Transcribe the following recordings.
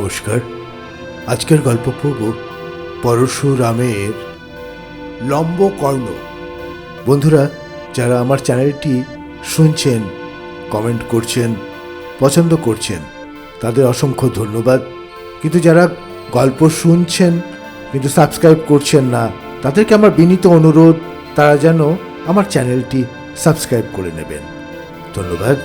নমস্কার। আজকের গল্প পড়ব পরশুরামের লম্ব কর্ণ। বন্ধুরা, যারা আমার চ্যানেলটি শুনছেন, কমেন্ট করছেন, পছন্দ করছেন, তাদের অসংখ্য ধন্যবাদ। কিন্তু যারা গল্প শুনছেন কিন্তু সাবস্ক্রাইব করছেন না, তাদেরকে আমার বিনীত অনুরোধ, তারা যেন আমার চ্যানেলটি সাবস্ক্রাইব করে নেবেন। ধন্যবাদ।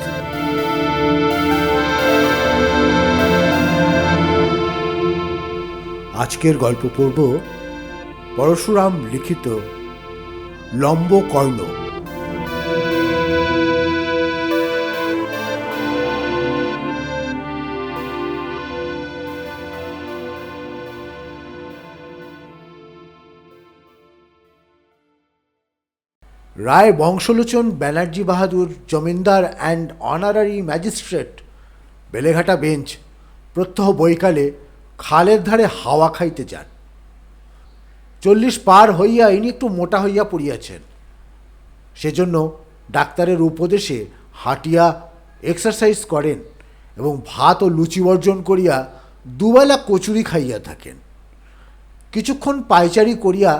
আজকের গল্প পড়ব পরশুরাম লিখিত Lambakarna. Rai Banshalochan Banerjee Bahadur, zamindar and honorary magistrate, Beleghata bench, প্রত্যহ বৈকালে খালের ধারে হাওয়া খাইতে যান। 40 পার হইয়া ইনি একটু মোটা হইয়া পড়িয়াছেন। সেজন্য ডাক্তারের উপদেশে হাঁটিয়া এক্সারসাইজ করেন এবং ভাত ও লুচি বর্জন করিয়া দুবেলা কচুরি খাইয়া থাকেন। কিছুক্ষণ পায়চারি করিয়া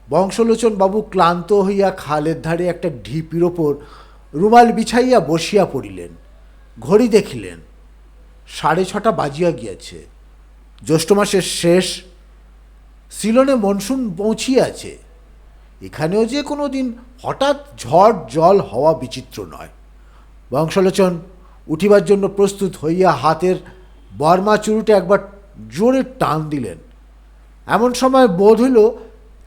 বংশলোচন বাবু ক্লান্ত হইয়া খালের ধারে একটা ঢিপির ওপর রুমাল বিছাইয়া বসিয়া পড়িলেন। ঘড়ি দেখিলেন, 6:30 বাজিয়া গিয়াছে। জ্যৈষ্ঠ মাসের শেষ। সিলনে মনসুন পৌঁছিয়াছে। এখানেও যে কোনো দিন হঠাৎ ঝড় জল হওয়া বিচিত্র নয়। বংশলোচন উঠিবার জন্য প্রস্তুত হইয়া হাতের বর্মা চুরুটে একবার জোরে টান দিলেন। এমন সময় বোধ হইল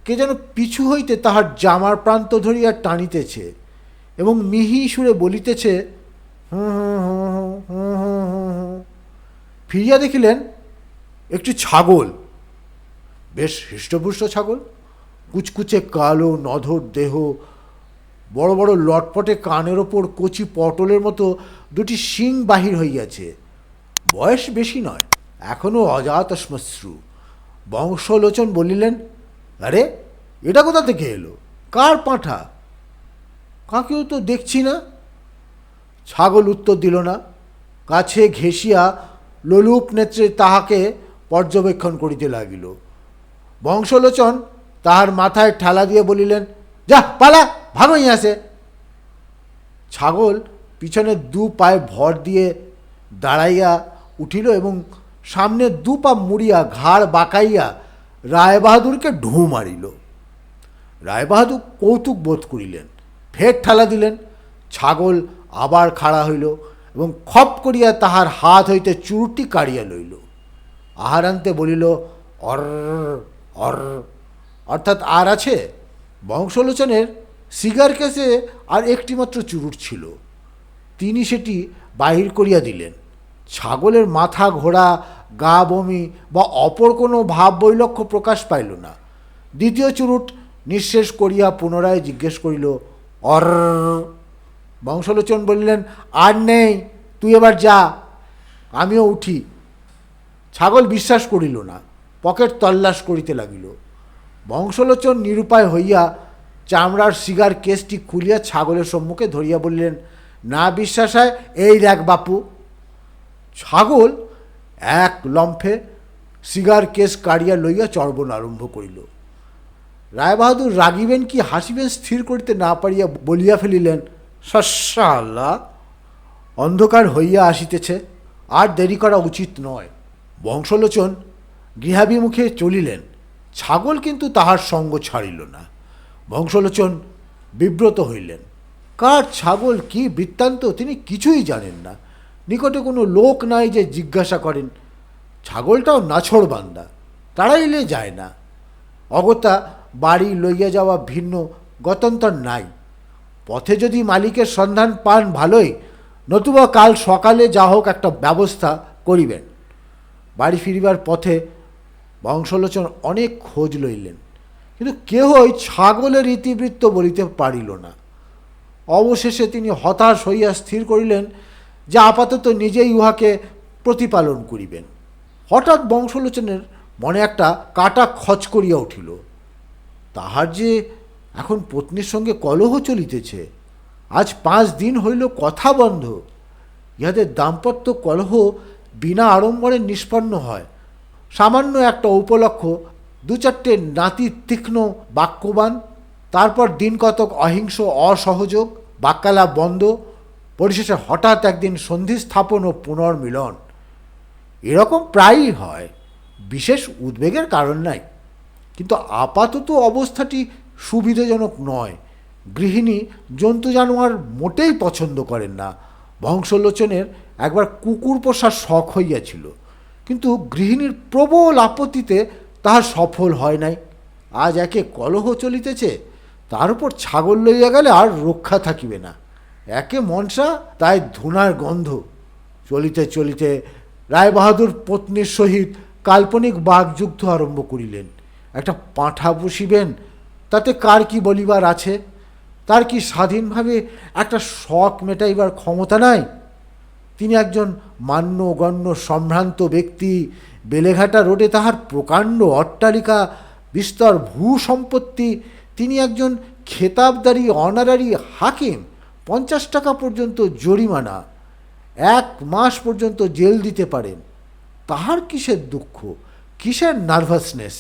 কে যেন পিছু হইতে তাহার জামার প্রান্ত ধরিয়া টানিতেছে এবং মিহি সুরে বলিতেছে, ফিরিয়া দেখিলেন একটি ছাগল, বেশ হৃষ্টপুষ্ট ছাগল, কুচকুচে কালো নধর দেহ, বড় বড় লটপটে কানের ওপর কচি পটলের মতো দুটি শিং বাহির হইয়াছে। বয়স বেশি নয়, এখনও অজাত শ্মশ্রু। বংশলোচন বলিলেন, আরে এটা কোথা থেকে এলো? কার পাঁঠা? কাকেও তো দেখছি না। ছাগল উত্তর দিল না। কাছে ঘেঁষিয়া লোলুপ নেত্রে তাহাকে পর্যবেক্ষণ করিতে লাগিল। বংশলোচন তাহার মাথায় ঠেলা দিয়ে বলিলেন, যা পালা, ভাগই আসে। ছাগল পিছনে 2 পায়ে ভর দিয়ে দাঁড়াইয়া উঠিল এবং সামনে 2 পা মুড়িয়া ঘাড় বাঁকাইয়া রায়বাহাদুরকে ঢু মারিল। রায়বাহাদুর কৌতুক বোধ করিলেন, ফের ঠেলা দিলেন। ছাগল আবার খাড়া হইল এবং খপ করিয়া তাহার হাত হইতে চুরুটি কাড়িয়া লইল। আহারান্তে বলিল, অর অর, অর্থাৎ আর আছে। বংশলোচনের সিগার কেসে আর একটিমাত্র চুরুট ছিল। তিনি সেটি বাহির করিয়া দিলেন। ছাগলের মাথা ঘোরা, গা বমি বা অপর কোনো ভাব বৈলক্ষ্য প্রকাশ পাইল না। দ্বিতীয় চুরুট নিঃশেষ করিয়া পুনরায় জিজ্ঞেস করিল, অর। বংশলোচন বলিলেন, আর নেই, তুই এবার যা, আমিও উঠি। ছাগল বিশ্বাস করিল না, পকেট তল্লাশ করিতে লাগিল। বংশলোচন নিরুপায় হইয়া চামড়ার সিগার কেসটি খুলিয়া ছাগলের সম্মুখে ধরিয়া বলিলেন, না বিশ্বাস হয় এই দেখ বাপু। ছাগল এক লম্ফে সিগার কেস কাড়িয়া লইয়া চর্বণ আরম্ভ করিল। রায়বাহাদুর রাগিবেন কি হাসিবেন স্থির করিতে না পারিয়া বলিয়া ফেলিলেন, শাল্লা, অন্ধকার হইয়া আসিতেছে, আর দেরি করা উচিত নয়। বংশলোচন গৃহাভিমুখে চলিলেন। ছাগল কিন্তু তাহার সঙ্গ ছাড়িল না। বংশলোচন বিব্রত হইলেন। কার ছাগল, কি বৃত্তান্ত তিনি কিছুই জানেন না। নিকটে কোনো লোক নাই যে জিজ্ঞাসা করেন। ছাগলটাও নাছড় বান্দা, তাড়াইলে যায় না। অগত্যা বাড়ি লইয়া যাওয়া ভিন্ন গত্যন্তর নাই। পথে যদি মালিকের সন্ধান পান ভালোই, নতুবা কাল সকালে যা হোক একটা ব্যবস্থা করিবেন। বাড়ি ফিরিবার পথে বংশলোচন অনেক খোঁজ লইলেন, কিন্তু কেহই ছাগলের ইতিবৃত্ত বলিতে পারিল না। অবশেষে তিনি হতাশ হইয়া স্থির করিলেন যে আপাতত নিজেই উহাকে প্রতিপালন করিবেন। হঠাৎ বংশলোচনের মনে একটা কাটা খচ করিয়া উঠিল। তাহার যে এখন পত্নীর সঙ্গে কলহ চলিতেছে। আজ 5 দিন হইল কথা বন্ধ। ইহাদের দাম্পত্য কলহ বিনা আড়ম্বরে নিষ্পন্ন হয়, সামান্য একটা উপলক্ষ, দু চারটে নাতি তীক্ষ্ণ বাক্যবান, তারপর দিন কতক অহিংস অসহযোগ, বাক্যালাপ বন্ধ, পরিশেষে হঠাৎ একদিন সন্ধি স্থাপন ও পুনর্মিলন। এরকম প্রায়ই হয়, বিশেষ উদ্বেগের কারণ নাই। কিন্তু আপাতত অবস্থাটি সুবিধাজনক নয়। গৃহিণী জন্তু জানোয়ার মোটেই পছন্দ করেন না। বংশলোচনের একবার কুকুর পোষার শখ হইয়াছিল, কিন্তু গৃহিণীর প্রবল আপত্তিতে তাহা সফল হয় নাই। আজ একে কলহ চলিতেছে, তার উপর ছাগল লইয়া গেলে আর রক্ষা থাকিবে না। একে মনসা, তাই ধুনার গন্ধ। চলিতে চলিতে রায়বাহাদুর পত্নীর সহিত কাল্পনিক বাগযুদ্ধ আরম্ভ করিলেন। একটা পাঁঠা বসিবেন, তাতে কার কি বলিবার আছে? তার কি স্বাধীনভাবে একটা শখ মেটাইবার ক্ষমতা নাই? তিনি একজন মান্যগণ্য সম্ভ্রান্ত ব্যক্তি। বেলেঘাটা রোডে তাহার প্রকাণ্ড অট্টালিকা, বিস্তর ভূ সম্পত্তি। তিনি একজন খেতাবদারি অনারারি হাকিম। 50 টাকা পর্যন্ত জরিমানা, 1 মাস পর্যন্ত জেল দিতে পারেন। তাহার কিসের দুঃখ, কিসের নার্ভাসনেস?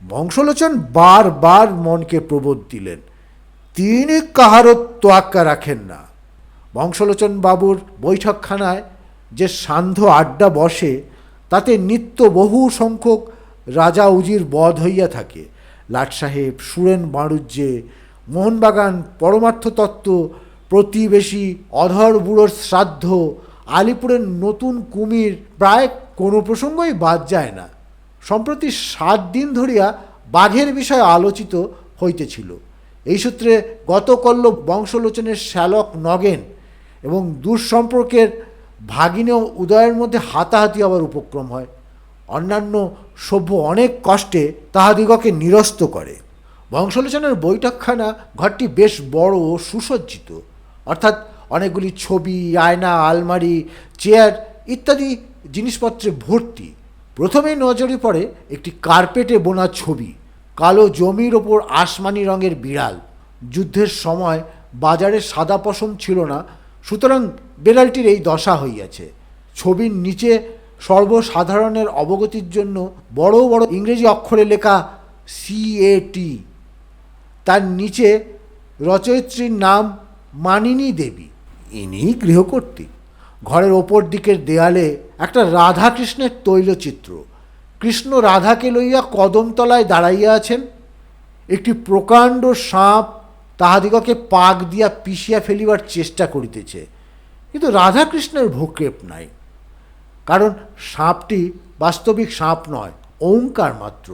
বংশলোচন বারবার মনকে প্রবোধ দিলেন, তিনি কাহারও তোয়াক্কা রাখেন না। বংশলোচন বাবুর বৈঠকখানায় যে সান্ধ্য আড্ডা বসে, তাতে নিত্য বহু সংখ্যক রাজা উজির বধ হইয়া থাকে। লাট সাহেব, সুরেন বাণুজ্যে, মোহনবাগান পরমার্থ তত্ত্ব, প্রতিবেশী অধর বুড়োর শ্রাদ্ধ, আলিপুরের নতুন কুমির, প্রায় কোনো প্রসঙ্গই বাদ যায় না। সম্প্রতি 7 দিন ধরিয়া বাঘের বিষয়ে আলোচিত হইতেছিল। এই সূত্রে গতকল্য বংশলোচনের শ্যালক নগেন এবং দুঃসম্পর্কের ভাগিনেয় উদয়ের মধ্যে হাতাহাতি হওয়ার উপক্রম হয়। অন্যান্য সভ্য অনেক কষ্টে তাহাদিগকে নিরস্ত করে। বংশলোচনের বৈঠকখানা ঘরটি বেশ বড় ও সুসজ্জিত, অর্থাৎ অনেকগুলি ছবি, আয়না, আলমারি, চেয়ার ইত্যাদি জিনিসপত্রে ভর্তি। প্রথমেই নজরে পড়ে একটি কার্পেটে বোনা ছবি, কালো জমির ওপর আসমানি রঙের বিড়াল। যুদ্ধের সময় বাজারে সাদা পশম ছিল না, সুতরাং বিড়ালটির এই দশা হইয়াছে। ছবির নিচে সর্বসাধারণের অবগতির জন্য বড় বড় ইংরেজি অক্ষরে লেখা CAT। তার নিচে রচয়িত্রীর নাম মানিনী দেবী, ইনি গৃহকর্ত্রী। ঘরের ওপর দিকের দেয়ালে একটা রাধাকৃষ্ণের তৈলচিত্র। কৃষ্ণ রাধাকে লইয়া কদমতলায় দাঁড়াইয়া আছেন। একটি প্রকাণ্ড সাপ তাহাদিগকে পাক দিয়া পিষিয়া ফেলিবার চেষ্টা করিতেছে, কিন্তু রাধাকৃষ্ণের ভ্রুক্ষেপ নাই, কারণ সাপটি বাস্তবিক সাপ নয়, ওঙ্কার মাত্র।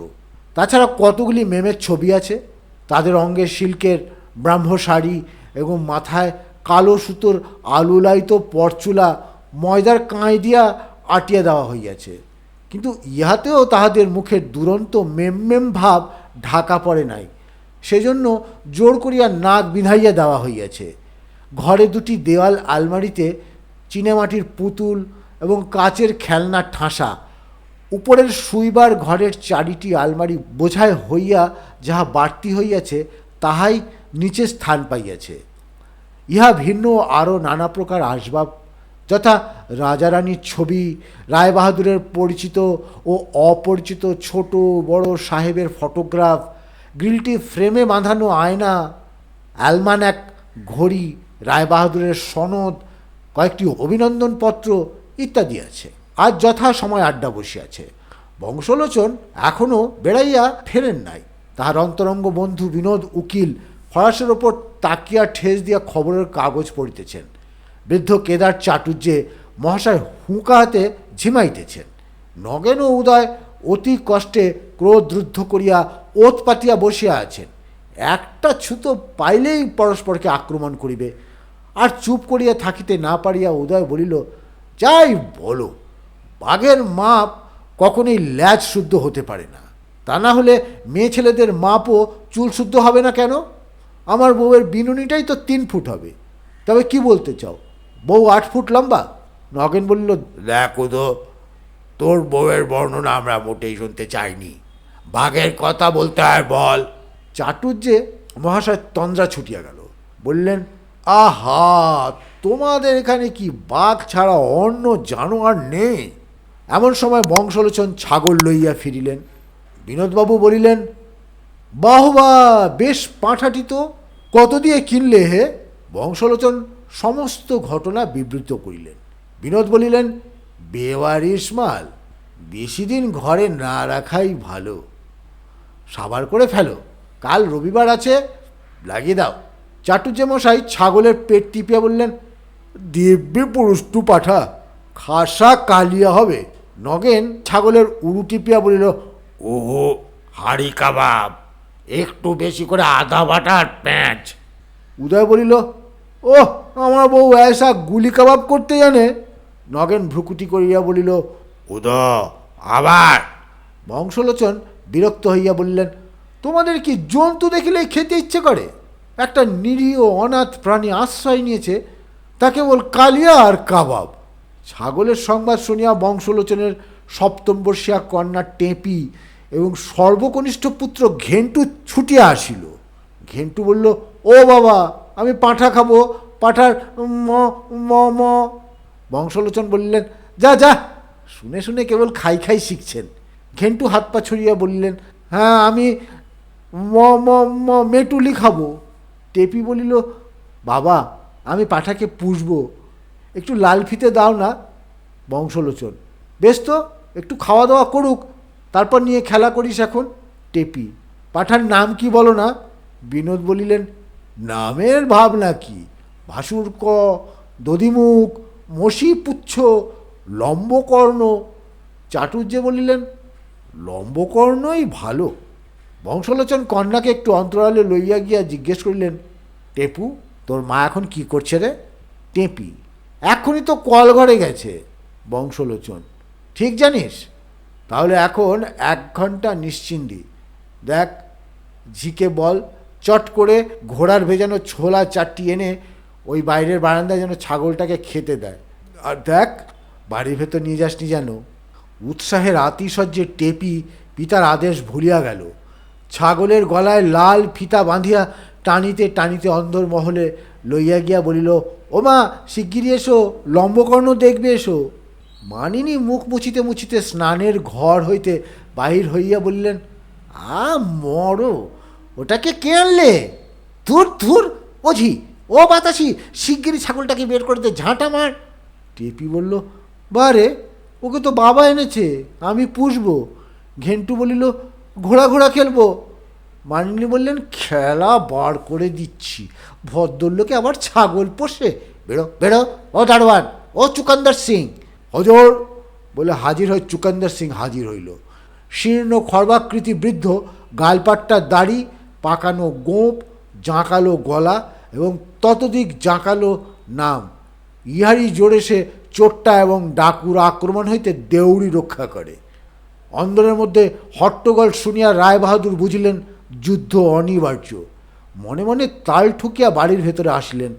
তাছাড়া কতগুলি মেমের ছবি আছে, তাদের অঙ্গে সিল্কের ব্রাহ্মশাড়ি এবং মাথায় কালো সুতোর আলুলায়িত পরচুলা ময়দার কাঁই দিয়া আটিয়া দেওয়া হইয়াছে। কিন্তু ইহাতেও তাহাদের মুখের দুরন্ত মেম ভাব ঢাকা পড়ে নাই, সেজন্য জোর করিয়া নাক বিঁধাইয়া দেওয়া হইয়াছে। ঘরে দুটি দেওয়াল আলমারিতে চীনেমাটির পুতুল এবং কাচের খেলনা ঠাসা। উপরের শুইবার ঘরের 4টি আলমারি বোঝায় হইয়া যাহা বাড়তি হইয়াছে, তাহাই নিচে স্থান পাইয়াছে। ইহা ভিন্ন আরও নানা প্রকার আসবাব, যথা রাজারানীর ছবি, রায়বাহাদুরের পরিচিত ও অপরিচিত ছোট বড় সাহেবের ফটোগ্রাফ, গ্রিলটি ফ্রেমে বাঁধানো আয়না, অ্যালমান্যাক, ঘড়ি, রায়বাহাদুরের সনদ, কয়েকটি অভিনন্দনপত্র ইত্যাদি আছে। আজ যথা সময় আড্ডা বসিয়াছে। বংশলোচন এখনও বেড়াইয়া ফেরেন নাই। তাহার অন্তরঙ্গ বন্ধু বিনোদ উকিল ফরাসের ওপর তাকিয়া ঠেস দিয়া খবরের কাগজ পড়িতেছেন। বৃদ্ধ কেদার চাটুর্যে মহাশয় হুঁকা হাতে ঝিমাইতেছেন। নগেন ও উদয় অতি কষ্টে ক্রোধরুদ্ধ করিয়া ওত পাতিয়া বসিয়া আছেন। একটা ছুতো পাইলেই পরস্পরকে আক্রমণ করিবে। আর চুপ করিয়া থাকিতে না পারিয়া উদয় বলিল, যাই বলো, বাঘের মাপ কখনোই ল্যাজ শুদ্ধ হতে পারে না। তা না হলে মেয়ে ছেলেদের মাপও চুল শুদ্ধ হবে না কেন? আমার বউয়ের বিনুনিটাই তো 3 ফুট হবে। তবে কি বলতে চাও, বউ 8 ফুট লম্বা? নগেন বলল, দেখো তো, তোর বউয়ের বর্ণনা আমরা মোটেই শুনতে চাইনি। বাঘের কথা বলতে হয় বল। চাটুর্যে মহাশয় তন্দ্রা ছুটিয়া গেল। বললেন, আহা, তোমাদের এখানে কি বাঘ ছাড়া অন্য জানোয়ার নেই? এমন সময় বংশলোচন ছাগল লইয়া ফিরিলেন। বিনোদবাবু বলিলেন, বাহ বা, বেশ পাঁঠাটি তো, কত দিয়ে কিনলে হে? বংশলোচন সমস্ত ঘটনা বিবৃত করিলেন। বিনোদ বলিলেন, বেওয়ারিশ মাল, বেশি দিন ঘরে না রাখাই ভালো। সাবার করে ফেলো, কাল রবিবার আছে, লাগিয়ে দাও। চাটুজ্জে মশাই ছাগলের পেট টিপিয়া বললেন, দিব্যি পুরুষ্টু পাঠা, খাসা কালিয়া হবে। নগেন ছাগলের উরু টিপিয়া বলিল, ওহো, হাড়ি কাবাব, একটু বেশি করে আদা বাটা আর পেঁয়াজ। উদয় বলিল, ওহ, আমার বউ এসা গুলি কাবাব করতে জানে। নগেন ভ্রুকুটি করিয়া বলিল, উদয় আবার। বংশলোচন বিরক্ত হইয়া বললেন, তোমাদের কি জন্তু দেখিলেই খেতে ইচ্ছে করে? একটা নিরীহ অনাথ প্রাণী আশ্রয় নিয়েছে, তা কেবল কালিয়া আর কাবাব। ছাগলের সংবাদ শুনিয়া বংশলোচনের সপ্তমবর্ষীয়া কন্যা টেপি এবং সর্বকনিষ্ঠ পুত্র ঘেন্টু ছুটিয়া আসিল। ঘেন্টু বলল, ও বাবা, আমি পাঁঠা খাবো, পাঁঠার ম ম ম। বংশলোচন বললেন, যা যা, শুনে শুনে কেবল খাই খাই শিখছেন। ঘেন্টু হাত পা ছড়িয়া বললেন, হ্যাঁ, আমি ম ম ম মেটুলি খাবো। টেপি বলিল, বাবা, আমি পাঁঠাকে পুষবো, একটু লাল ফিতে দাও না। বংশলোচন, বেশ তো, একটু খাওয়া দাওয়া করুক, তারপর নিয়ে খেলা করিস এখন। টেপি, পাঁঠার নাম কি বলো না? বিনোদ বলিলেন, নামের ভাবনা কি, ভাসুরক, দধিমুখ, মসিপুচ্ছ, লম্বকর্ণ। চাটুজ্জে বলিলেন, লম্বকর্ণই ভালো। বংশলোচন কন্যাকে একটু অন্তরালে লইয়া গিয়া জিজ্ঞেস করিলেন, টেপু, তোর মা এখন কি করছে রে? টেপি, এখনই তো কলঘরে গেছে। বংশলোচন, ঠিক জানিস? তাহলে এখন 1 ঘন্টা নিশ্চিন্দি। দেখ, ঝিকে বল, চট করে ঘোড়ার ভেজানো ছোলা 4টি এনে ওই বাইরের বারান্দায় যেন ছাগলটাকে খেতে দেয়। আর দেখ, বাড়ির ভেতর নিয়ে যাসনি যেন। উৎসাহের আতিশয্যে টেপি পিতার আদেশ ভুলিয়া গেল। ছাগলের গলায় লাল ফিতা বাঁধিয়া টানিতে টানিতে অন্দর মহলে লইয়া গিয়া বলিল, ও মা, শিগগিরি এসো, লম্বকর্ণ দেখবে এসো। মানিনী মুখ মুছিতে মুছিতে স্নানের ঘর হইতে বাহির হইয়া বললেন, মরো, ওটাকে কে আনলে? ধুর ধুর, ওঝি, ও বাতাসি, শিগগিরি ছাগলটাকে বের করে দে, ঝাঁটা মার। টেপি বলল, বারে, ওকে তো বাবা এনেছে, আমি পুষবো। ঘেন্টু বলিল, ঘোড়া ঘোড়া খেলবো। মানিনী বললেন, খেলা বার করে দিচ্ছি, ভদ্রলোকে আবার ছাগল পোষে। বেরো বেরো, ও দারোয়ান, ও চুকান্দার সিং। হজর বলে হাজির হয় চুকান্দার সিং। হাজির হইল শীর্ণ খর্বাকৃতি বৃদ্ধ, গালপাট্টা দাড়ি, পাকানো গোঁপ, জাঁকালো গলা এবং ততোধিক জাঁকালো নাম। ইহারই জোরে সে চোট্টা এবং ডাকুর আক্রমণ হইতে দেউড়ি রক্ষা করে। অন্দরের মধ্যে হট্টগোল শুনিয়া রায়বাহাদুর বুঝিলেন যুদ্ধ অনিবার্য। মনে মনে তাল ঠুকিয়া বাড়ির ভেতরে আসিলেন।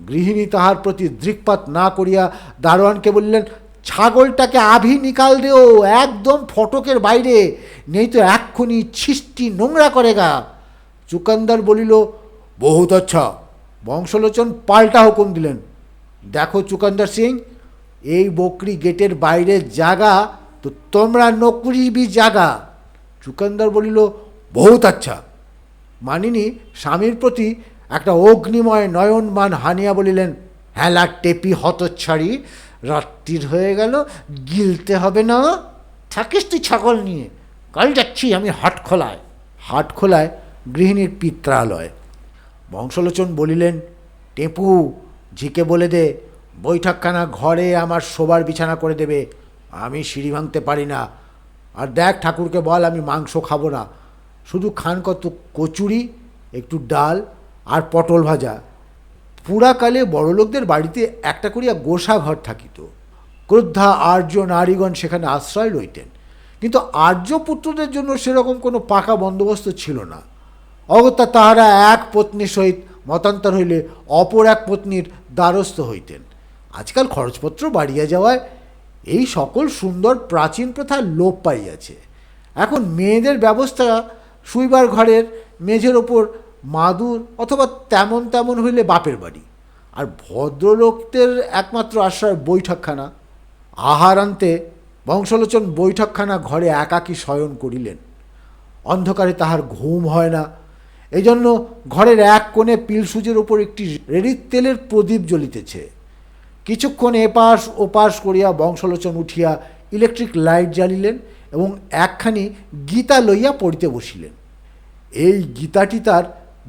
গৃহিণী তাহার প্রতি দৃকপাত না করিয়া দারোয়ানকে বললেন, ছাগলটাকে আভি নিকাল দেও, একদম ফটকের বাইরে, নেই তো এক্ষুনি ছিষ্টি নোংরা করেগা। চুকান্দার বলিল, বহুত আচ্ছা। বংশলোচন পাল্টা হুকুম দিলেন, দেখো চুকান্দার সিং, এই বকরি গেটের বাইরে জাগা তো তোমরা নকরিবি জাগা। চুকান্দার বলিল, বহুত আচ্ছা। মানিনী স্বামীর প্রতি একটা অগ্নিময় নয়নবাণ হানিয়া বলিলেন, হেলা টেপি হতচ্ছাড়ি, রাত্রির হয়ে গেল, গিলতে হবে না, থাকিস তুই ছাগল নিয়ে, কাল যাচ্ছি আমি হাটখোলায়। হাটখোলায় গৃহিণীর পিত্রালয়। বংশলোচন বলিলেন, টেপু, ঝিকে বলে দে, বৈঠকখানা ঘরে আমার শোবার বিছানা করে দেবে, আমি সিঁড়ি ভাঙতে পারি না। আর দেখ, ঠাকুরকে বল আমি মাংস খাবো না, শুধু খান কত কচুরি, একটু ডাল আর পটল ভাজা। পুরাকালে বড়লোকদের বাড়িতে একটা করিয়া গোসা ঘর থাকিত। ক্রুদ্ধা আর্য নারীগণ সেখানে আশ্রয় লইতেন, কিন্তু আর্য পুত্রদের জন্য সেরকম কোনো পাকা বন্দোবস্ত ছিল না। অগত্যা তাহারা এক পত্নীর সহিত মতান্তর হইলে অপর এক পত্নীর দ্বারস্থ হইতেন। আজকাল খরচপত্র বাড়িয়া যাওয়ায় এই সকল সুন্দর প্রাচীন প্রথা লোপ পাইয়াছে। এখন মেয়েদের ব্যবস্থা শুইবার ঘরের মেঝের ওপর মাদুর, অথবা তেমন তেমন হইলে বাপের বাড়ি। আর ভদ্রলোকদের একমাত্র আশ্রয় বৈঠকখানা। আহার আনতে বংশলোচন বৈঠকখানা ঘরে একাকী শয়ন করিলেন। অন্ধকারে তাহার ঘুম হয় না, এই জন্য ঘরের এক কোণে পিলসুজের উপর একটি রেড়ির তেলের প্রদীপ জ্বলিতেছে। কিছুক্ষণ এপাশ ওপাশ করিয়া বংশলোচন উঠিয়া ইলেকট্রিক লাইট জ্বালিলেন এবং একখানি গীতা লইয়া পড়িতে বসিলেন। এই গীতাটি তার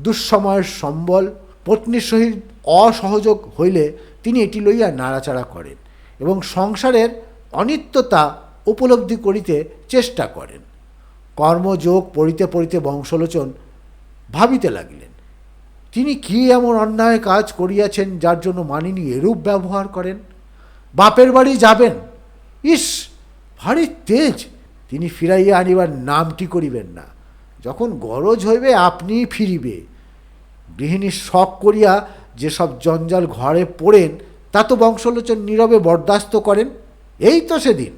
দুঃসময়ের সম্বল। পত্নীর সহিত অসহযোগ হইলে তিনি এটি লইয়া নাড়াচাড়া করেন এবং সংসারের অনিত্যতা উপলব্ধি করিতে চেষ্টা করেন। কর্মযোগ পড়িতে পড়িতে বংশলোচন ভাবিতে লাগিলেন, তিনি কি এমন অন্যায় কাজ করিয়াছেন যার জন্য মানিনী এরূপ ব্যবহার করেন। বাপের বাড়ি যাবেন, ইস ভারী তেজ, তিনি ফিরাইয়া আনিবার নামটি করিবেন না। যখন গরজ হইবে আপনিই ফিরিবে। গৃহিণীর শখ করিয়া যেসব জঞ্জাল ঘরে পড়েন তা তো বংশলোচন নীরবে বরদাস্ত করেন। এই তো সেদিন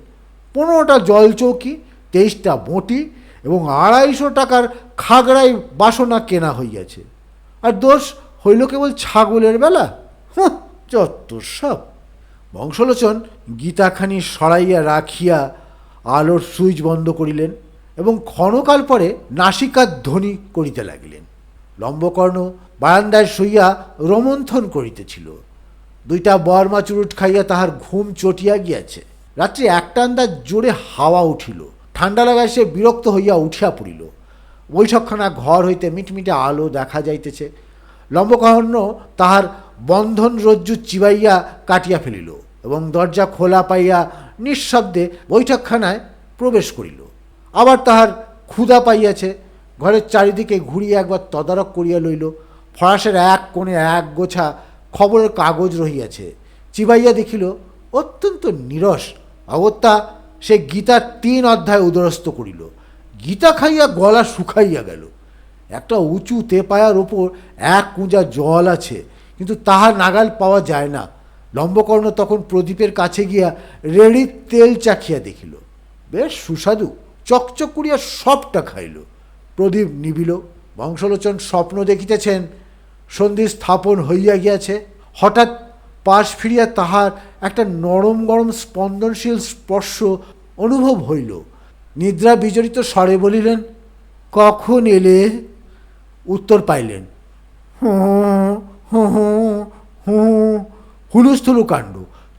15টা জলচৌকি, 23টা বঁটি এবং 250 টাকার খাগড়াই বাসনা কেনা হইয়াছে। আর দোষ হইল কেবল ছাগলের বেলা। যত সব। বংশলোচন গীতাখানি সরাইয়া রাখিয়া আলোর সুইচ বন্ধ করিলেন এবং ক্ষণকাল পরে নাসিকার ধ্বনি করিতে লাগিলেন। লম্বকর্ণ বারান্দায় শুইয়া রোমন্থন করিতেছিল। 2টা বর্মা চুরুট খাইয়া তাহার ঘুম চটিয়া গিয়াছে। রাত্রি 1টা আন্দাজ জোরে হাওয়া উঠিল। ঠান্ডা লাগায় সে বিরক্ত হইয়া উঠিয়া পড়িল। বৈঠকখানা ঘর হইতে মিটমিটে আলো দেখা যাইতেছে। লম্বকর্ণ তাহার বন্ধন রজ্জু চিবাইয়া কাটিয়া ফেলিল এবং দরজা খোলা পাইয়া নিঃশব্দে বৈঠকখানায় প্রবেশ করিল। আবার তাহার ক্ষুধা পাইয়াছে। ঘরের চারিদিকে ঘুরিয়া একবার তদারক করিয়া লইল। ফরাসের এক কোণে এক গোছা খবরের কাগজ রহিয়াছে। চিবাইয়া দেখিল অত্যন্ত নীরস। অগত্যা সে গীতার 3 অধ্যায় উদরস্থ করিল। গীতা খাইয়া গলা শুকাইয়া গেল। একটা উঁচু তেপায়ার ওপর এক কুঁজা জল আছে, কিন্তু তাহার নাগাল পাওয়া যায় না। লম্বকর্ণ তখন প্রদীপের কাছে গিয়া রেড়ির তেল চাখিয়া দেখিল, বেশ সুস্বাদু। চকচক করিয়া সবটা খাইল। প্রদীপ নিবিল। বংশলোচন স্বপ্ন দেখিতেছেন সন্ধি স্থাপন হইয়া গিয়াছে। হঠাৎ পাশ ফিরিয়া তাহার একটা নরম গরম স্পন্দনশীল স্পর্শ অনুভব হইল। নিদ্রা বিজড়িত স্বরে বলিলেন, কখন এলে? উত্তর পাইলেন, হুলুস্থুলু কাণ্ড।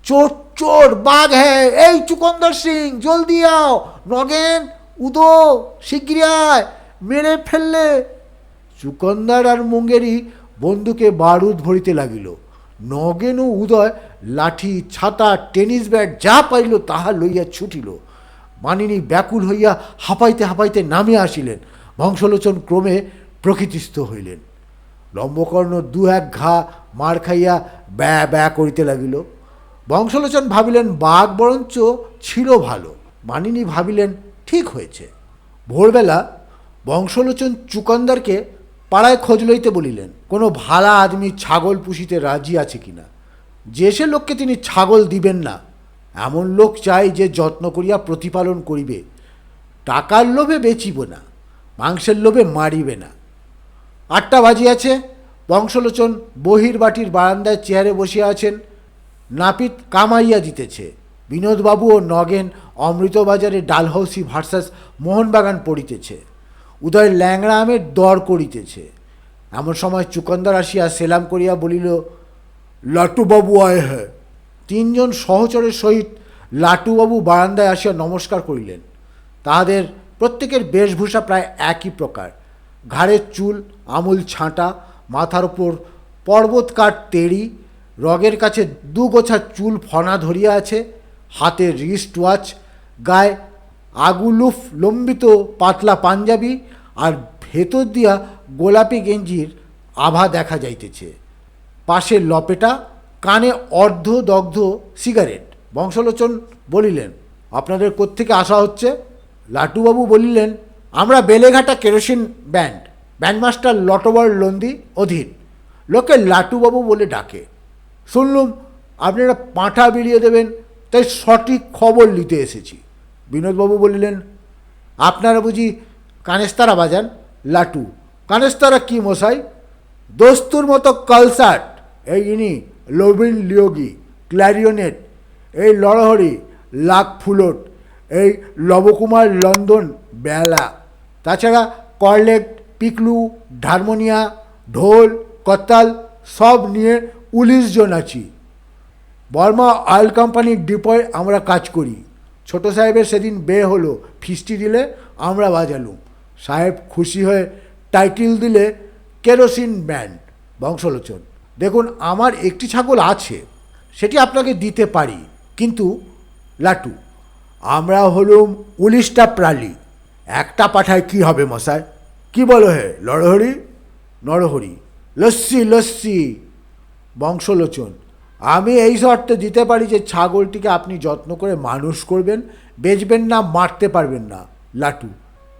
চোর চোর, বাঘ হ্যাঁ, এই চুকন্দর সিং, জলদি আও, নগেন, উদো, শিগগিরি আয়, মেরে ফেললে। চুকন্দার আর মুঙ্গেরি বন্দুকে বারুদ ভরিতে লাগিল। নগেন ও উদয় লাঠি, ছাতা, টেনিস ব্যাট যা পাইল তাহা লইয়া ছুটিল। মানিনী ব্যাকুল হইয়া হাঁপাইতে হাঁপাইতে নামিয়া আসিলেন। বংশলোচন ক্রমে প্রকৃতিস্থ হইলেন। লম্বকর্ণ 2-1 ঘা মার খাইয়া ব্যা ব্যা করিতে লাগিল। বংশলোচন ভাবিলেন বাঘ বরঞ্চ ছিল ভালো। মানিনী ভাবিলেন ঠিক হয়েছে। ভোরবেলা বংশলোচন চুকন্দারকে পাড়ায় খোঁজ লইতে বলিলেন, কোনো ভালা আদমি ছাগল পুষিতে রাজি আছে কিনা। যে সে লোককে তিনি ছাগল দিবেন না, এমন লোক চাই যে যত্ন করিয়া প্রতিপালন করিবে। টাকার লোভে বেচিব না, মাংসের লোভে মারিবে না। 8টা বাজিয়াছে। বংশলোচন বহির্বাটির বারান্দায় চেয়ারে বসিয়া আছেন। নাপিত কামাইয়া দিতেছে। বিনোদবাবু ও নগেন অমৃতবাজারে ডালহৌসি ভার্সাস মোহনবাগান পড়িতেছে। উদয় ল্যাংড়া আমের দর করিতেছে। এমন সময় চুকন্দার আসিয়া সেলাম করিয়া বলিল, লাটুবাবু আয় হ্যাঁ। 3 জন সহচরের সহিত লাটুবাবু বারান্দায় আসিয়া নমস্কার করিলেন। তাহাদের প্রত্যেকের বেশভূষা প্রায় একই প্রকার। ঘাড়ের চুল আমূল ছাঁটা, মাথার উপর পর্বতকার তেড়ি, রগের কাছে 2 গোছা চুল ফনা ধরিয়া আছে, হাতে রিস্ট ওয়াচ, গায়ে আগুলুফ লম্বিত পাতলা পাঞ্জাবি আর ভেতর দিয়া গোলাপি গেঞ্জির আভা দেখা যাইতেছে। পাশে লপেটা, কানে অর্ধদগ্ধ সিগারেট। বংশলোচন বলিলেন, আপনাদের কোত্থেকে আসা হচ্ছে? লাটুবাবু বলিলেন, আমরা বেলেঘাটা কেরোসিন ব্যান্ড, ব্যান্ডমাস্টার লটবর লন্দি অধীন। লোকে লাটুবাবু বলে ডাকে। শুনলুম আপনারা পাঁঠা বিলিয়ে দেবেন, তাই সঠিক খবর নিতে এসেছি। বিনোদবাবু বলিলেন, আপনারা বুঝি কানেস্তারা বাজান? লাটু, কানেস্তারা কি মশাই? দস্তুর মতো কলসার্ট, এই ইনি লোবিন লিওগি, ক্ল্যারিওনেট, এই লড়হরি, লাক ফুলোট, এই লবকুমার, লন্দন, বেলা, তাছাড়া কর্লেট, পিকলু, হারমোনিয়া, ঢোল, করতাল সব নিয়ে 19 জন আছি। বর্মা অয়েল কোম্পানির ডিপোয় আমরা কাজ করি। ছোট সাহেবের সেদিন বে হলো, ফিস্টি দিলে আমরা বাজালুম। সাহেব খুশি হয়ে টাইটেল দিলে কেরোসিন ব্যান্ড। বংশলোচন: দেখুন, আমার একটি ছাগল আছে, সেটি আপনাকে দিতে পারি, কিন্তু লাটু, আমরা হলুম 19টা প্রালি, একটা পাঠায় কি হবে মশাই? কি বলো হে নরহরি? নরহরি: লস্যি লস্যি। বংশলোচন: আমি এই শর্তে দিতে পারি যে ছাগলটিকে আপনি যত্ন করে মানুষ করবেন, বেচবেন না, মারতে পারবেন না। লাটু: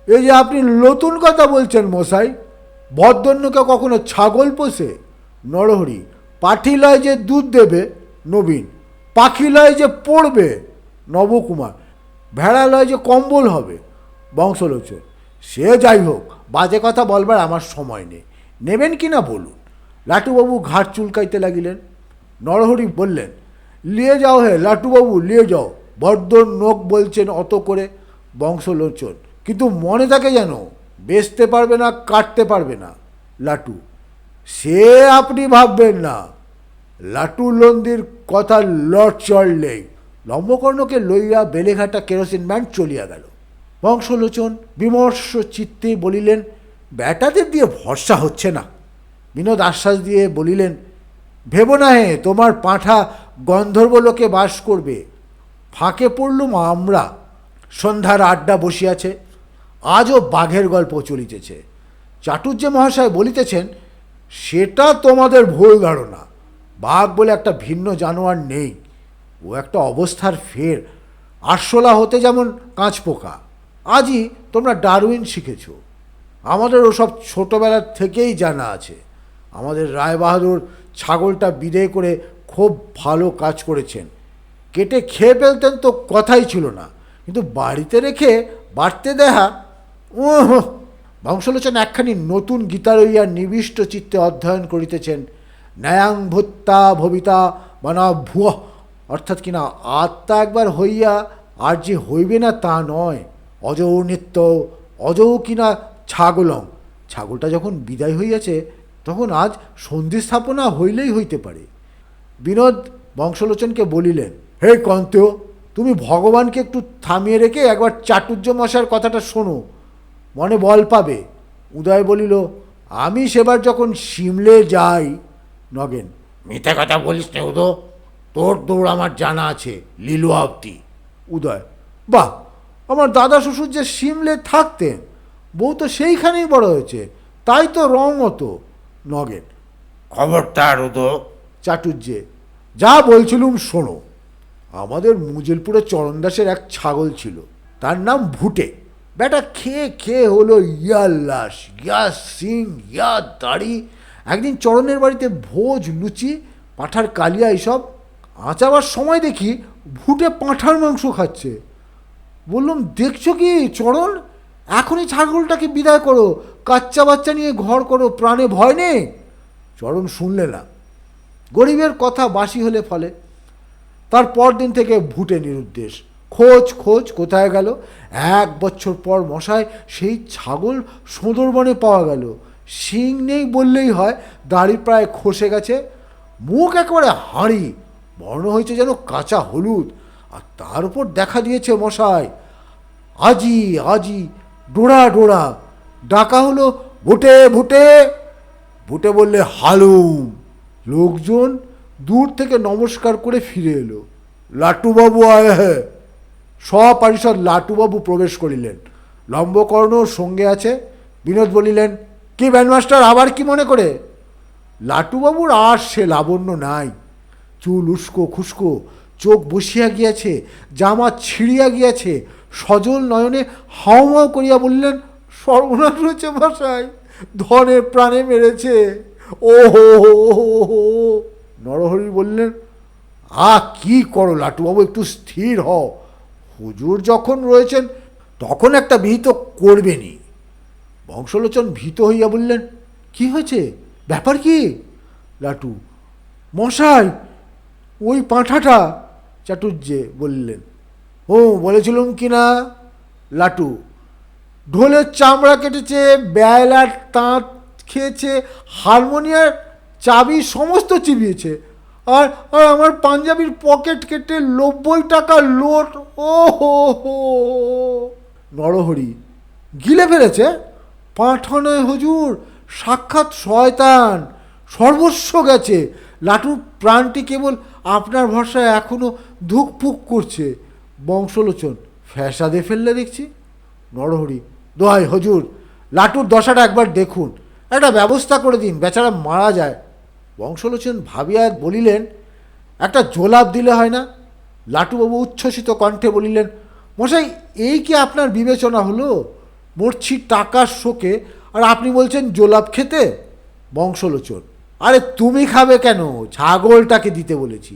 এই যে আপনি নতুন কথা বলছেন মশাই, ভদ্রন্যকে কখনো ছাগল পোষে? নরহরি: পাঠি লয় যে দুধ দেবে। নবীন: পাখি লয় যে পড়বে। নবকুমার: ভেড়া লয় যে কম্বল হবে। বংশলোচন: সে যাই হোক, বাজে কথা বলবার আমার সময় নেই, নেবেন কি না বলুন। লাটুবাবু ঘাট চুলকাইতে লাগিলেন। নরহরি বললেন: লিয়ে যাও হে লাটুবাবু, লিয়ে যাও, বড্ড নোক বলছেন অত করে। বংশলোচন: কিন্তু মনে থাকে যেন, বেচতে পারবে না, কাটতে পারবে না। লাটু: সে আপনি ভাববেন না। লাটু লন্দির কথা লট চড়লেই লম্বকর্ণকে লইয়া বেলেঘাটা কেরোসিন ব্যান্ড চলিয়া গেল। বংশলোচন বিমর্ষ চিত্তে বলিলেন: ব্যাটাদের দিয়ে ভরসা হচ্ছে না। বিনোদ আশ্বাস দিয়ে বলিলেন: ভেবো না হে, তোমার পাঁঠা গন্ধর্ব লোকে বাস করবে। ফাঁকে পড়লুম আমরা। সন্ধ্যার আড্ডা বসিয়াছে, আজও বাঘের গল্প চলিতেছে। চাটুর্য মহাশয় বলিতেছেন, সেটা তোমাদের ভুল ধারণা, বাঘ বলে একটা ভিন্ন জানোয়ার নেই, ও একটা অবস্থার ফের, আরশোলা হতে যেমন কাঁচপোকা। আজই তোমরা ডারউইন শিখেছ, আমাদের ওসব ছোটোবেলার থেকেই জানা আছে। আমাদের রায়বাহাদুর ছাগলটা বিদেয় করে খুব ভালো কাজ করেছেন, কেটে খেয়ে ফেলতেন তো কথাই ছিল না, কিন্তু বাড়িতে রেখে বাড়তে দেহা। বংশলোচন একখানি নতুন গীতা লইয়া নিবিষ্ট চিত্তে অধ্যয়ন করিতেছেন। ন্যায়াং ভূত্তা ভবিতা বানা ভুয়, অর্থাৎ কিনা আত্মা একবার হইয়া আর যে হইবে না তা নয়। অজৌ নিত্য, অজৌ কিনা ছাগলং, ছাগলটা যখন বিদায় হইয়াছে তখন আজ সন্ধি স্থাপনা হইলেই হইতে পারে। বিনোদ বংশলোচনকে বলিলেন: হে কন্তেয়, তুমি ভগবানকে একটু থামিয়ে রেখে একবার চাটুর্য মশাইয়ের কথাটা শোনো, মনে বল পাবে। উদয় বলিল: আমি সেবার যখন সিমলে যাই। নগেন: মিথ্যে কথা বলিস না উদয়, তোর দৌড় আমার জানা আছে, লিলুয়া অব্দি। উদয়: বাহ, আমার দাদা শ্বশুর যে সিমলে থাকতেন, বউ তো সেইখানেই বড় হয়েছে, তাই তো রং হতো। নগেন: খবরদার উদয়। চাটুর্যে: যা বলছিলুম শোনো। আমাদের মুজলপুরে চরণদাসের এক ছাগল ছিল, তার নাম ভুটে। বেটা খেয়ে খেয়ে হলো ইয়া লাশ, ইয়া সিং, ইয়া দাড়ি। একদিন চরণের বাড়িতে ভোজ, লুচি, পাঁঠার কালিয়া এইসব আঁচাবার সময় দেখি ভুটে পাঁঠার মাংস খাচ্ছে। বললাম, দেখছো কি চরণ, এখনই ছাগলটাকে বিদায় করো, কাচ্চা বাচ্চা নিয়ে ঘর করো, প্রাণে ভয় নেই। চরণ শুনলে না। গরিবের কথা বাসি হলে ফলে। তার পরদিন থেকে ভুটে নিরুদ্দেশ। খোঁজ খোঁজ কোথায় গেল? 1 বছর পর মশাই সেই ছাগল সুন্দরবনে পাওয়া গেল। শিং নেই বললেই হয়, দাড়ি প্রায় খসে গেছে, মুখ একেবারে হাঁড়ি, বর্ণ হয়েছে যেন কাঁচা হলুদ, আর তার উপর দেখা দিয়েছে মশাই আজি আজি, ডোড়া ডোড়া। ডাকা হলো, ভুটে ভুটে। ভুটে বললে হালুম। লোকজন দূর থেকে নমস্কার করে ফিরে এলো। লাটুবাবু আয় হে। সপারিষদ লাটুবাবু প্রবেশ করিলেন, লম্বকর্ণ সঙ্গে আছে। বিনোদ বলিলেন, কি ব্যান্ডমাস্টার, আবার কি মনে করে? লাটুবাবুর আর সে লাবণ্য নাই, চুল উস্কো খুস্কো, চোখ বসিয়া গিয়াছে, জামা ছিঁড়িয়া গিয়াছে। সজল নয়নে হাউমাউ করিয়া বললেন, সর্বনাশ হয়েছে মশাই, ধনের প্রাণে মেরেছে। ও হো হো হো। নরহরি বললেন, কি করো লাটুবাবু, একটু স্থির হও, হুজুর যখন রয়েছেন তখন একটা বিহিত করবেনি। বংশলোচন ভীত হইয়া বললেন, কি হয়েছে, ব্যাপার কি? লাটু: মশাই, ওই পাঁঠাটা। চাটুর্যে বললেন, ও বলেছিলুম কি না লাটু, ঢোলের চামড়া কেটেছে, বেলার তাঁত খেয়েছে, হারমোনিয়ার চাবি সমস্ত চিবিয়েছে, আর আর আমার পাঞ্জাবির পকেট কেটে 90 টাকা লোট। ও হো হো। নরহরি, গিলে ফেলেছে? পাঁঠা নয় হুজুর, সাক্ষাৎ শয়তান, সর্বস্ব গেছে। লাটুর প্রাণটি কেবল আপনার ভরসায় এখনো ধুকপুক করছে। বংশলোচন, ফ্যাসাদে ফেললে দেখছি। নরহরি, দোহাই হুজুর, লাটুর দশাটা একবার দেখুন, একটা ব্যবস্থা করে দিন, বেচারা মারা যায়। বংশলোচন ভাবিয়া বলিলেন, একটা জোলাপ দিলে হয় না? লাটুবাবু উচ্ছ্বসিত কণ্ঠে বলিলেন, মশাই, এই কি আপনার বিবেচনা হলো? মরছি টাকার শোকে, আর আপনি বলছেন জোলাপ খেতে? বংশলোচন, আরে তুমি খাবে কেন, ছাগলটাকে দিতে বলেছি।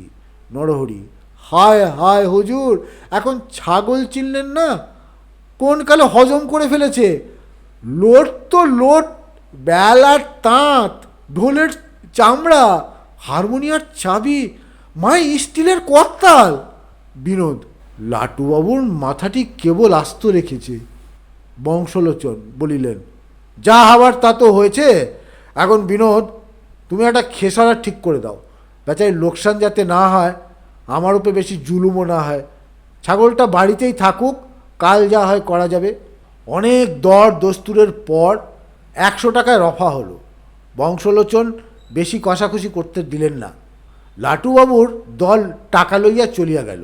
নরহরি, হায় হায় হুজুর, এখন ছাগল চিনলেন না? কোন কালে হজম করে ফেলেছে। লোট তো লোট, বেলার তাঁত, ঢোলের চামড়া, হারমোনিয়ার চাবি, মাই স্টিলের করতাল। বিনোদ, লাটুবাবুর মাথাটি কেবল আস্ত রেখেছে। বংশলোচন বলিলেন, যা হবার তা তো হয়েছে। এখন বিনোদ, তুমি একটা খেসারা ঠিক করে দাও, বেচারি লোকসান যাতে না হয়, আমার উপরে বেশি জুলুমও না হয়। ছাগলটা বাড়িতেই থাকুক, কাল যা হয় করা যাবে। অনেক দর দস্তুরের পর 100 টাকায় রফা হলো। বংশলোচন বেশি কষাকষি করতে দিলেন না। লাটুবাবুর দল টাকা লইয়া চলিয়া গেল।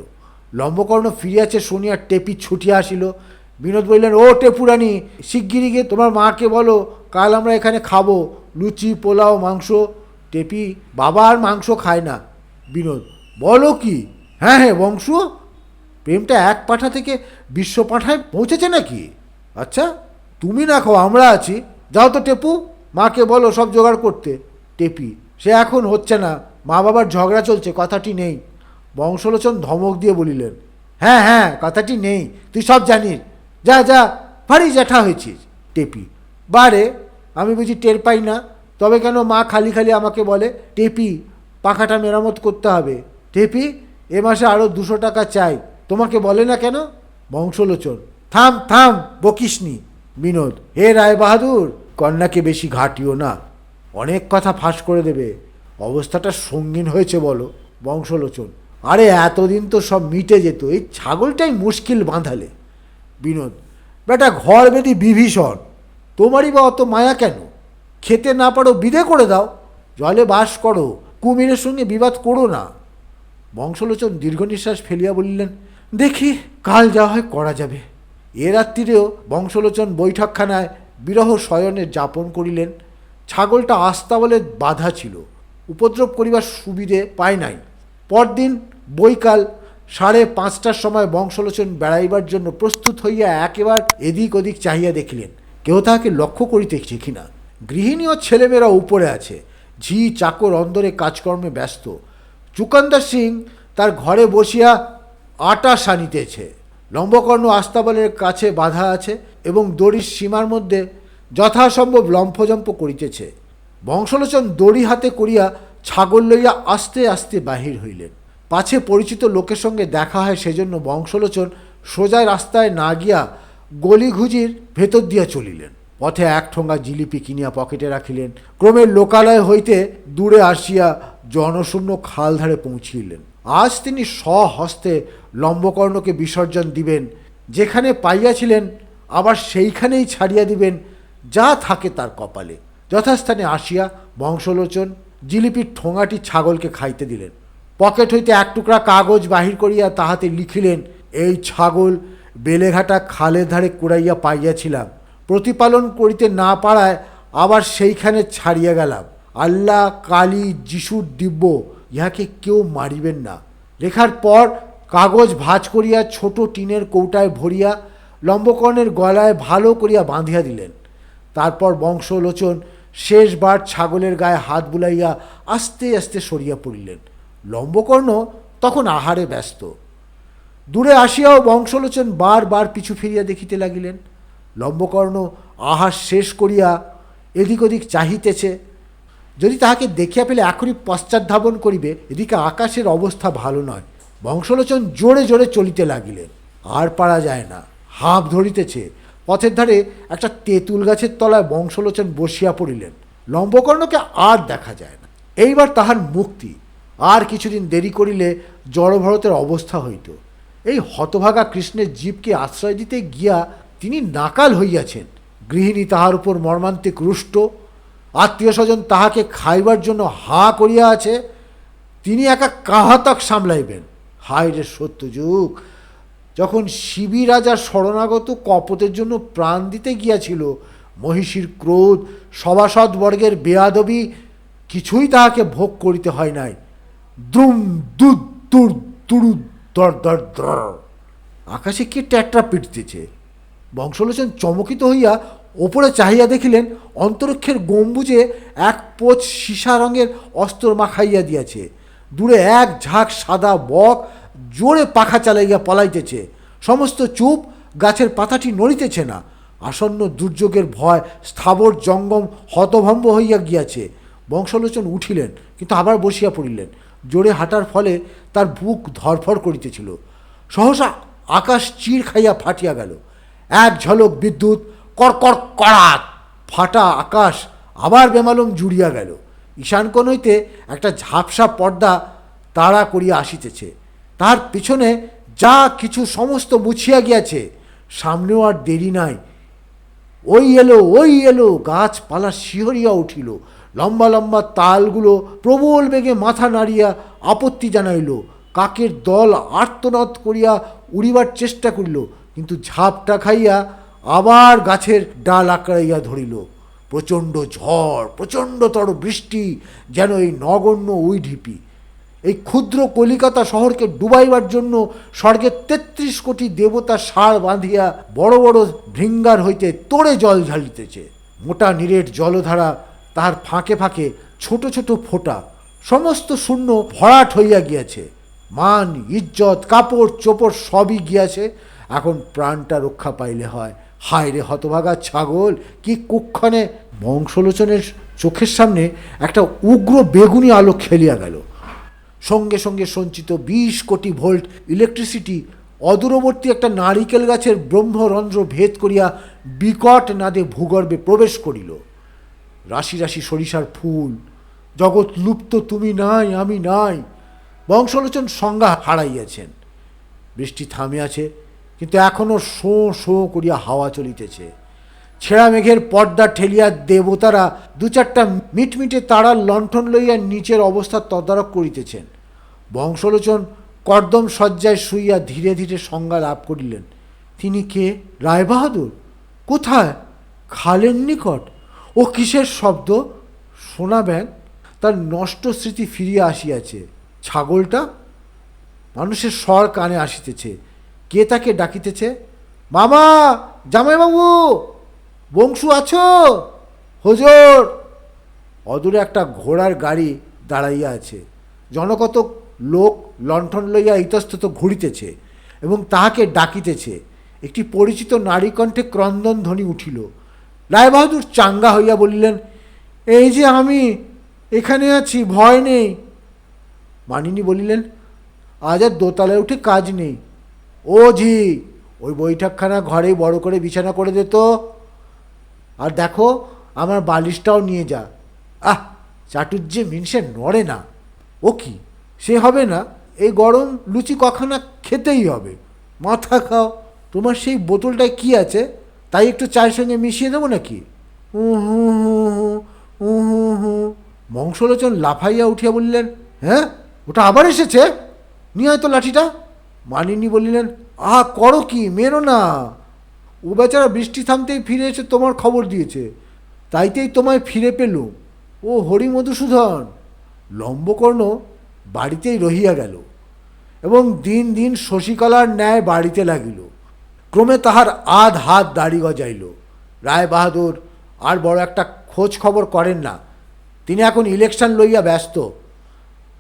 লম্বকর্ণ ফিরিয়াছে শুনিয়া টেপি ছুটিয়া আসিল। বিনোদ বললেন, ও টেপুরানি, শিগগিরি গিয়ে তোমার মাকে বলো কাল আমরা এখানে খাবো, লুচি, পোলাও, মাংস। টেপি, বাবা আর মাংস খায় না। বিনোদ, বলো কি? হ্যাঁ হ্যাঁ বংশ, প্রেমটা এক পাঁঠা থেকে বিশ্ব পাঁঠায় পৌঁছেছে নাকি? আচ্ছা, তুমি না খাও, আমরা আছি। যাও তো টেপু, মাকে বলো সব জোগাড় করতে। টেপি, সে এখন হচ্ছে না, মা বাবার ঝগড়া চলছে, কথাটি নেই। বংশলোচন ধমক দিয়ে বলিলেন, হ্যাঁ হ্যাঁ কথাটি নেই, তুই সব জানিস, যা যা, ভারী জ্যাঠা হয়েছিস। টেপি, বারে, আমি বুঝি টের পাই না? তবে কেন মা খালি খালি আমাকে বলে, টেপি পাখাটা মেরামত করতে হবে। টেপি, এ মাসে আরও 200 টাকা চাই, তোমাকে বলে না কেন? বংশলোচন, থাম থাম, বকিসনি। বিনোদ, হে রায় বাহাদুর, কন্যাকে বেশি ঘাটিও না, অনেক কথা ফাঁস করে দেবে। অবস্থাটা সঙ্গীন হয়েছে বলো। বংশলোচন, আরে এতদিন তো সব মিটে যেত, এই ছাগলটাই মুশকিল বাঁধালে। বিনোদ, বেটা ঘর বেদি বিভীষণ, তোমারই বা অত মায়া কেন? খেতে না পারো বিদে করে দাও, জলে বাস করো, কুমিরের সঙ্গে বিবাদ করো না। বংশলোচন দীর্ঘ নিঃশ্বাস ফেলিয়া বলিলেন, দেখি কাল যা হয় করা যাবে। এ রাত্রিরেও বংশলোচন বৈঠকখানায় বিরহ শয়নে যাপন করিলেন। ছাগলটা আস্তাবলে বাধা ছিল, উপদ্রব করিবার সুবিধে পায় নাই। পরদিন বৈকাল 5:30টার সময় বংশলোচন বেড়াইবার জন্য প্রস্তুত হইয়া একেবার এদিক ওদিক চাহিয়া দেখিলেন, কেউ তাহাকে লক্ষ্য করিতেছে কিনা। গৃহিণী ও ছেলেমেয়েরা উপরে আছে, ঝি চাকর অন্দরে কাজকর্মে ব্যস্ত। চুকান্দার সিং তার ঘরে বসিয়া আটা সানিতেছে। লম্বকর্ণ আস্তাবলের কাছে বাধা আছে এবং দড়ির সীমার মধ্যে যথাসম্ভব লম্ফজম্প করিতেছে। বংশলোচন দড়ি হাতে করিয়া ছাগল লইয়া আস্তে আস্তে বাহির হইলেন। পাছে পরিচিত লোকের সঙ্গে দেখা হয়, সেজন্য বংশলোচন সোজা রাস্তায় না গিয়া গলিঘুজির ভেতর দিয়া চলিলেন। পথে 1 ঠোঙা জিলিপি কিনিয়া পকেটে রাখিলেন। ক্রমে লোকালয় হইতে দূরে আসিয়া জনশূন্য খালধারে পৌঁছিলেন। আজ তিনি স্বহস্তে লম্বকর্ণকে বিসর্জন দিবেন, যেখানে পাইয়াছিলেন আবার সেইখানেই ছাড়িয়া দিবেন যা থাকে তার কপালে। যথাস্থানে আসিয়া বংশলোচন জিলিপির ঠোঙাটি ছাগলকে খাইতে দিলেন। পকেট হইতে 1 টুকরা কাগজ বাহির করিয়া তাহাতে লিখিলেন, এই ছাগল বেলেঘাটা খালের ধারে কুড়াইয়া পাইয়াছিলাম, প্রতিপালন করিতে না পারায় আবার সেইখানে ছাড়িয়া গেলাম। আল্লাহ, কালী, যিশুর দিব্য, ইহাকে কেউ মারিবেন না। লেখার পর কাগজ ভাঁজ করিয়া ছোট টিনের কৌটায় ভরিয়া লম্বকর্ণের গলায় ভালো করিয়া বাঁধিয়া দিলেন। তারপর বংশলোচন শেষবার ছাগলের গায়ে হাত বুলাইয়া আস্তে আস্তে সরিয়া পড়িলেন। লম্বকর্ণ তখন আহারে ব্যস্ত। দূরে আসিয়াও বংশলোচন বারবার পিছু ফিরিয়া দেখিতে লাগিলেন। লম্বকর্ণ আহার শেষ করিয়া এদিক ওদিক চাহিতেছে, যদি তাহাকে দেখিয়া পেলে এখনই পশ্চাৎধাবন করিবে। এদিকে আকাশের অবস্থা ভালো নয়। বংশলোচন জোরে জোরে চলিতে লাগিলেন। আর পারা যায় না, হাঁপ ধরিতেছে। পথের ধারে একটা তেঁতুল গাছের তলায় বংশলোচন বসিয়া পড়িলেন। লম্বকর্ণকে আর দেখা যায় না। এইবার তাহার মুক্তি। আর কিছুদিন দেরি করিলে জড়ভরতের অবস্থা হইত। এই হতভাগা কৃষ্ণের জীবকে আশ্রয় দিতে গিয়া তিনি নাকাল হইয়াছেন। গৃহিণী তাহার উপর মর্মান্তিক রুষ্ট, আত্মীয় স্বজন তাহাকে খাইবার জন্য হাঁ করিয়া আছে। তিনি একা কাহাতক সামলাইবেন। হায় রে সত্যযুগ! যখন শিবি রাজার শরণাগত কপতের জন্য প্রাণ দিতে গিয়াছিল, মহিষীর ক্রোধ, সভাসদবর্গের বেয়াদবি কিছুই তাহাকে ভোগ করিতে হয় নাই। দ্রুম দুদ দুর দুরু দর দর দর। আকাশে কে ট্যাটরা পিটতেছে। বংশলোচন চমকিত হইয়া ওপরে চাহিয়া দেখিলেন অন্তরিক্ষের গম্বুজে এক পোচ সীসা রঙের অস্ত্র মাখাইয়া দিয়াছে। দূরে এক ঝাঁক সাদা বক জোরে পাখা চালাইয়া পলাইতেছে। সমস্ত চুপ, গাছের পাতাটি নড়িতেছে না। আসন্ন দুর্যোগের ভয় স্থাবর জঙ্গম হতভম্ব হইয়া গিয়াছে। বংশলোচন উঠিলেন, কিন্তু আবার বসিয়া পড়িলেন। জোরে হাঁটার ফলে তার বুক ধরফর করিতেছিল। সহসা আকাশ চির খাইয়া ফাটিয়া গেল। এক ঝলক বিদ্যুৎ, কড়কড় কড়াত। ফাটা আকাশ আবার বেমালুম জুড়িয়া গেল। ঈশানকোণ হইতে একটা ঝাপসা পর্দা তাড়া করিয়া আসিতেছে। তার পিছনে যা কিছু সমস্ত মুছিয়া গিয়াছে। সামনেও আর দেরি নাই। ওই এলো, ওই এলো। গাছপালা শিহরিয়া উঠিল। লম্বা লম্বা তালগুলো প্রবল বেগে মাথা নাড়িয়া আপত্তি জানাইল। কাকের দল আর্তনাদ করিয়া উড়িবার চেষ্টা করিল, কিন্তু ঝাপটা খাইয়া আবার গাছের ডাল আঁকড়াইয়া ধরিল। প্রচণ্ড ঝড়, প্রচণ্ডতর বৃষ্টি, যেন এই নগণ্য উইঢিপি। এই ক্ষুদ্র কলিকাতা শহরকে ডুবাইবার জন্য স্বর্গের ৩৩ কোটি দেবতা সার বাঁধিয়া বড় বড় ভৃঙ্গার হইতে তোড়ে জল ঝালিতেছে। মোটা নিরেট জলধারা, তাহার ফাঁকে ফাঁকে ছোট ছোট ফোঁটা, সমস্ত শূন্য ভরাট হইয়া গিয়াছে। মান, ইজ্জত, কাপড় চোপড় সবই গিয়াছে। এখন প্রাণটা রক্ষা পাইলে হয়। হায় রে হতভাগা ছাগল, কি কুক্ষণে! বংশলোচনের চোখের সামনে একটা উগ্র বেগুনি আলো খেলিয়া গেল। সঙ্গে সঙ্গে সঞ্চিত ২০ কোটি ভোল্ট ইলেকট্রিসিটি অদূরবর্তী একটা নারিকেল গাছের ব্রহ্মরন্ধ্র ভেদ করিয়া বিকট নাদে ভূগর্ভে প্রবেশ করিল। রাশি রাশি সরিষার ফুল, জগৎ লুপ্ত, তুমি নাই, আমি নাই। বংশলোচন সংজ্ঞা হারাইয়াছেন। বৃষ্টি থামিয়াছে, কিন্তু এখনও শোঁ শোঁ করিয়া হাওয়া চলিতেছে। ছেঁড়া মেঘের পর্দা ঠেলিয়া দেবতারা দু চারটা মিটমিটে তারার লণ্ঠন লইয়া নিচের অবস্থা তদারক করিতেছেন। বংশলোচন কর্দম শয্যায় শুইয়া ধীরে ধীরে সংজ্ঞা লাভ করিলেন। তিনি কে? রায়বাহাদুর? কোথায়? খালের নিকট। ও কিসের শব্দ? শোনাবেন? তার নষ্ট স্মৃতি ফিরিয়া আসিয়াছে। ছাগলটা? মানুষের স্বর কানে আসিতেছে। কে তাকে ডাকিতেছে? মামা, জামাইবাবু, বংশু আছো? হুজুর! অদূরে একটা ঘোড়ার গাড়ি দাঁড়াইয়া আছে। জনকতক লোক লণ্ঠন লইয়া ইতস্তত ঘুরিতেছে এবং তাহাকে ডাকিতেছে। একটি পরিচিত নারী কণ্ঠে ক্রন্দন ধ্বনি উঠিল। রায়বাহাদুর চাঙ্গা হইয়া বলিলেন, এই যে আমি এখানে আছি, ভয় নেই। মানিনী বলিলেন, আজ আর দোতলায় উঠে কাজ নেই। ও ঝি, ওই বৈঠকখানা ঘরেই বড় করে বিছানা করে দে তো। আর দেখো, আমার বালিশটাও নিয়ে যা। আহ, চাটুর্যে মিনসে নড়ে না। ও কি, সে হবে না? এই গরম লুচি কখানা খেতেই হবে। মাথা খাও। তোমার সেই বোতলটায় কি আছে, তাই একটু চায়ের সঙ্গে মিশিয়ে দেবো নাকি? হু হু হু হু হু হু। বংশলোচন লাফাইয়া উঠিয়া বললেন, হ্যাঁ, ওটা আবার এসেছে? নিয়ে আয় তো লাঠিটা। মানিনী বলিলেন, আহা, করো কি, মেরো না। ও বেচারা বৃষ্টি থামতেই ফিরে এসে তোমার খবর দিয়েছে, তাইতেই তোমায় ফিরে পেলুম। ও হরি মধুসূদন! লম্বকর্ণ বাড়িতেই রহিয়া গেল এবং দিন দিন শশীকলার ন্যায় বাড়িতে লাগিল। ক্রমে তাহার আধ হাত দাড়ি গজাইল। রায়বাহাদুর আর বড় একটা খোঁজ খবর করেন না। তিনি এখন ইলেকশন লইয়া ব্যস্ত।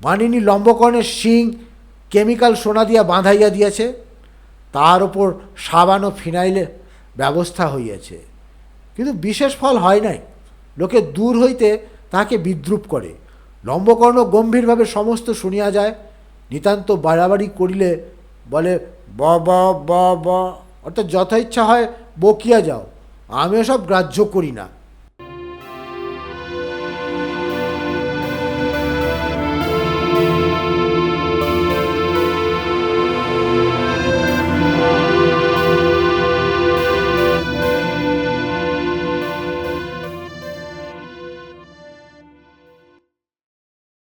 মানিনী লম্বকর্ণের শিং কেমিক্যাল সোনা দিয়া বাঁধাইয়া দিয়াছে। তার ওপর সাবান ও ফিনাইলের ব্যবস্থা হইয়াছে, কিন্তু বিশেষ ফল হয় নাই। লোকে দূর হইতে তাহাকে বিদ্রুপ করে। লম্বকর্ণ গম্ভীরভাবে সমস্ত শুনিয়া যায়। নিতান্ত বাড়াবাড়ি করিলে বলে, ব ব ব ব, অর্থাৎ যথা ইচ্ছা হয় বকিয়া যাও, আমি এসব গ্রাহ্য করি না।